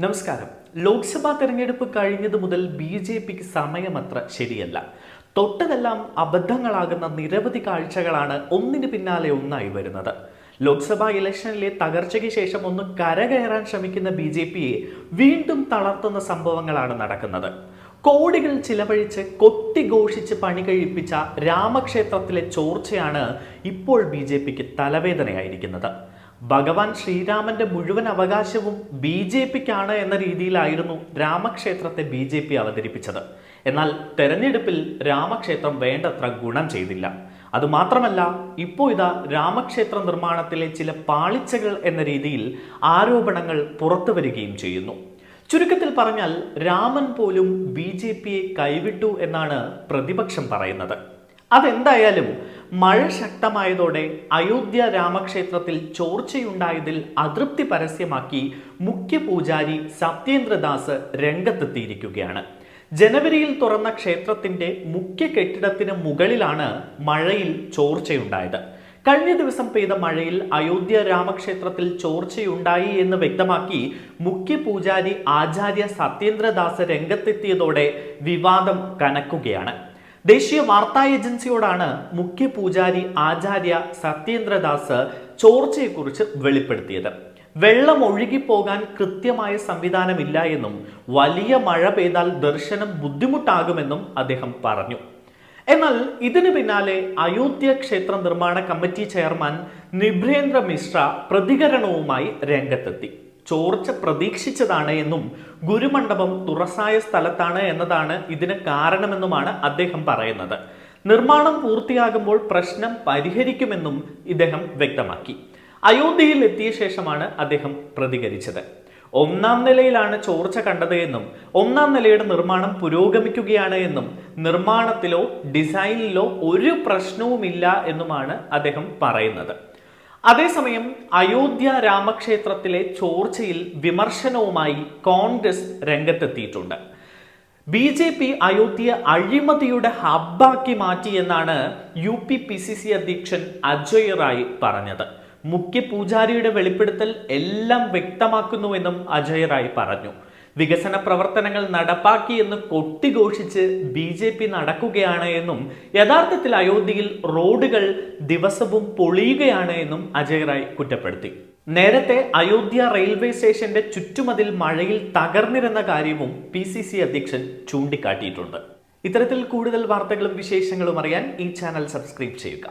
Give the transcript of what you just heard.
നമസ്കാരം. ലോക്സഭാ തെരഞ്ഞെടുപ്പ് കഴിഞ്ഞതു മുതൽ ബി.ജെ.പിക്ക് സമയമത്ര ശരിയല്ല. തൊട്ടതെല്ലാം അബദ്ധങ്ങളാകുന്ന നിരവധി കാഴ്ചകളാണ് ഒന്നിനു പിന്നാലെ ഒന്നായി വരുന്നത്. ലോക്സഭാ ഇലക്ഷനിലെ തകർച്ചയ്ക്ക് ശേഷം ഒന്ന് കരകയറാൻ ശ്രമിക്കുന്ന ബി.ജെ.പിയെ വീണ്ടും തളർത്തുന്ന സംഭവങ്ങളാണ് നടക്കുന്നത്. കോടികൾ ചിലവഴിച്ച് കൊട്ടിഘോഷിച്ച് പണി കഴിപ്പിച്ച രാമക്ഷേത്രത്തിലെ ചോർച്ചയാണ് ഇപ്പോൾ ബി.ജെ.പിക്ക് തലവേദനയായിരിക്കുന്നത്. ഭഗവാൻ ശ്രീരാമന്റെ മുഴുവൻ അവകാശവും ബി.ജെ.പിക്കാണ് എന്ന രീതിയിലായിരുന്നു രാമക്ഷേത്രത്തെ ബി.ജെ.പി അവതരിപ്പിച്ചത്. എന്നാൽ തെരഞ്ഞെടുപ്പിൽ രാമക്ഷേത്രം വേണ്ടത്ര ഗുണം ചെയ്തില്ല. അതുമാത്രമല്ല, ഇപ്പോൾ ഇതാ രാമക്ഷേത്ര നിർമ്മാണത്തിലെ ചില പാളിച്ചകൾ എന്ന രീതിയിൽ ആരോപണങ്ങൾ പുറത്തു വരികയും ചെയ്യുന്നു. ചുരുക്കത്തിൽ പറഞ്ഞാൽ രാമൻ പോലും ബി.ജെ.പിയെ കൈവിട്ടു എന്നാണ് പ്രതിപക്ഷം പറയുന്നത്. അതെന്തായാലും മഴ ശക്തമായതോടെ അയോധ്യ രാമക്ഷേത്രത്തിൽ ചോർച്ചയുണ്ടായതിൽ അതൃപ്തി പരസ്യമാക്കി മുഖ്യ പൂജാരി സത്യേന്ദ്രദാസ് രംഗത്തെത്തിയിരിക്കുകയാണ്. ജനുവരിയിൽ തുറന്ന ക്ഷേത്രത്തിന്റെ മുഖ്യ കെട്ടിടത്തിന് മുകളിലാണ് മഴയിൽ ചോർച്ചയുണ്ടായത്. കഴിഞ്ഞ ദിവസം പെയ്ത മഴയിൽ അയോധ്യ രാമക്ഷേത്രത്തിൽ ചോർച്ചയുണ്ടായി എന്ന് വ്യക്തമാക്കി മുഖ്യ പൂജാരി ആചാര്യ സത്യേന്ദ്രദാസ് രംഗത്തെത്തിയതോടെ വിവാദം കനക്കുകയാണ്. ദേശീയ വാർത്താ ഏജൻസിയോടാണ് മുഖ്യ പൂജാരി ആചാര്യ സത്യേന്ദ്രദാസ് ചോർച്ചയെക്കുറിച്ച് വെളിപ്പെടുത്തിയത്. വെള്ളം ഒഴുകിപ്പോകാൻ കൃത്യമായ സംവിധാനമില്ല എന്നും വലിയ മഴ പെയ്താൽ ദർശനം ബുദ്ധിമുട്ടാകുമെന്നും അദ്ദേഹം പറഞ്ഞു. എന്നാൽ ഇതിനു പിന്നാലെ അയോധ്യ ക്ഷേത്ര നിർമ്മാണ കമ്മിറ്റി ചെയർമാൻ നിബ്രേന്ദ്ര മിശ്ര പ്രതികരണവുമായി രംഗത്തെത്തി. ചോർച്ച പ്രതീക്ഷിച്ചതാണ് എന്നും ഗുരുമണ്ഡപം തുറസായ സ്ഥലത്താണ് എന്നതാണ് ഇതിന് കാരണമെന്നുമാണ് അദ്ദേഹം പറയുന്നത്. നിർമ്മാണം പൂർത്തിയാകുമ്പോൾ പ്രശ്നം പരിഹരിക്കുമെന്നും ഇദ്ദേഹം വ്യക്തമാക്കി. അയോധ്യയിൽ എത്തിയ ശേഷമാണ് അദ്ദേഹം പ്രതികരിച്ചത്. ഒന്നാം നിലയിലാണ് ചോർച്ച കണ്ടത് എന്നും ഒന്നാം നിലയുടെ നിർമ്മാണം പുരോഗമിക്കുകയാണ് എന്നും നിർമ്മാണത്തിലോ ഡിസൈനിലോ ഒരു പ്രശ്നവുമില്ല എന്നുമാണ് അദ്ദേഹം പറയുന്നത്. അതേസമയം അയോധ്യ രാമക്ഷേത്രത്തിലെ ചോർച്ചയിൽ വിമർശനവുമായി കോൺഗ്രസ് രംഗത്തെത്തിയിട്ടുണ്ട്. ബി.ജെ.പി അയോധ്യ അഴിമതിയുടെ ഹബ്ബാക്കി മാറ്റിയെന്നാണ് UP-PCC അധ്യക്ഷൻ അജയ് റായ് പറഞ്ഞത്. മുഖ്യ പൂജാരിയുടെ വെളിപ്പെടുത്തൽ എല്ലാം വ്യക്തമാക്കുന്നുവെന്നും അജയ് റായ് പറഞ്ഞു. വികസന പ്രവർത്തനങ്ങൾ നടപ്പാക്കിയെന്ന് കൊട്ടിഘോഷിച്ച് ബി.ജെ.പി നടക്കുകയാണ് എന്നും യഥാർത്ഥത്തിൽ അയോധ്യയിൽ റോഡുകൾ ദിവസവും പൊളിയുകയാണ് എന്നും അജയ് റായ് കുറ്റപ്പെടുത്തി. നേരത്തെ അയോധ്യ റെയിൽവേ സ്റ്റേഷന്റെ ചുറ്റുമതിൽ മഴയിൽ തകർന്നിരുന്ന കാര്യവും PCC അധ്യക്ഷൻ ചൂണ്ടിക്കാട്ടിയിട്ടുണ്ട്. ഇത്തരത്തിൽ കൂടുതൽ വാർത്തകളും വിശേഷങ്ങളും അറിയാൻ ഈ ചാനൽ സബ്സ്ക്രൈബ് ചെയ്യുക.